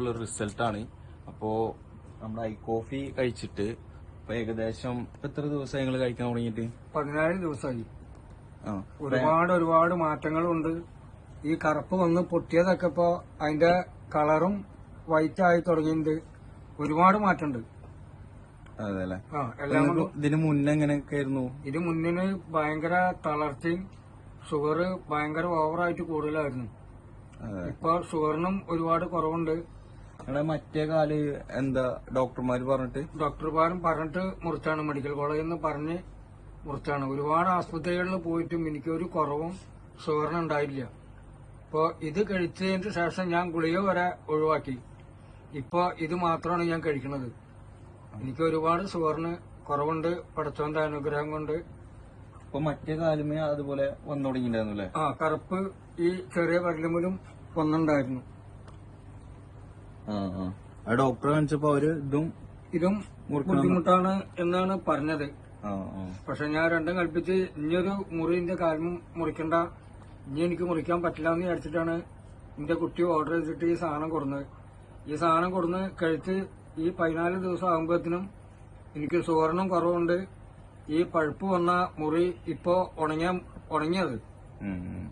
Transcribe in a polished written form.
ആയിട്ടുള്ള റിസൾട്ടാണ്. അപ്പോ നമ്മുടെ ഐ കോഫി കഴിച്ചിട്ട് ഇപ്പൊ ഏകദേശം എത്ര ദിവസം നിങ്ങൾ കഴിക്കാൻ തുടങ്ങിയിട്ട്? 17 ദിവസമായി. ഒരുപാട് മാറ്റങ്ങളുണ്ട്. ഈ കറുപ്പ് വന്ന് പൊട്ടിയതൊക്കെ ഇപ്പൊ അതിന്റെ കളറും വൈറ്റ് ആയി തുടങ്ങിയിട്ടുണ്ട്. ഒരുപാട് മാറ്റമുണ്ട്. അതെല്ലേ. എല്ലാം ഇതിന് മുന്നേ എങ്ങനെയൊക്കെ ആയിരുന്നു? ഇത് മുന്നിന് ഭയങ്കര തളർച്ചയും ഷുഗർ ഭയങ്കര ഓവറായിട്ട് കൂടുതലായിരുന്നു. ഇപ്പൊ ഷുഗറിനും ഒരുപാട് കുറവുണ്ട്. മറ്റേ കാല് എന്താ ഡോക്ടർമാര് പറഞ്ഞിട്ട് മുറിച്ചാണ്. മെഡിക്കൽ കോളേജിൽ നിന്ന് പറഞ്ഞ് മുറിച്ചാണ്. ഒരുപാട് ആസ്പത്രികളിൽ പോയിട്ടും എനിക്കൊരു കുറവും ഷുഗറിന് ഉണ്ടായില്ല. ഇപ്പൊ ഇത് കഴിച്ചതിന് ശേഷം ഞാൻ ഗുളിക വരെ ഒഴിവാക്കി. ഇപ്പൊ ഇത് മാത്രമാണ് ഞാൻ കഴിക്കുന്നത്. എനിക്ക് ഒരുപാട് ഷുഗറിന് കുറവുണ്ട് പടച്ചോന്റെ അനുഗ്രഹം കൊണ്ട്. ഇപ്പൊ മറ്റേ കാലുമേ അതുപോലെ വന്നു തുടങ്ങിയിട്ടുണ്ടായിരുന്നു. കറുപ്പ് ഈ ചെറിയ വിരലുമലും വന്നിട്ടുണ്ടായിരുന്നു. ഡോക്ടറെ കാണിച്ചപ്പോ അവര് ഇതും ബുദ്ധിമുട്ടാണ് എന്നാണ് പറഞ്ഞത്. പക്ഷെ ഞാൻ രണ്ടും കൽപ്പിച്ച് ഇനിയൊരു മുറിന്റെ കാലും മുറിക്കണ്ട, ഇനി എനിക്ക് മുറിക്കാൻ പറ്റില്ല എന്ന് വിചാരിച്ചിട്ടാണ് എന്റെ കുട്ടി ഓർഡർ ചെയ്തിട്ട് ഈ സാധനം കൊടുന്നത്. ഈ സാധനം കൊടുന്ന് കഴിച്ച് ഈ 14 ദിവസം ആകുമ്പോഴത്തേനും എനിക്ക് ഷുഗറിനും കുറവുണ്ട്. ഈ പഴുപ്പ് വന്ന മുറി ഇപ്പോ ഉണങ്ങിയത്.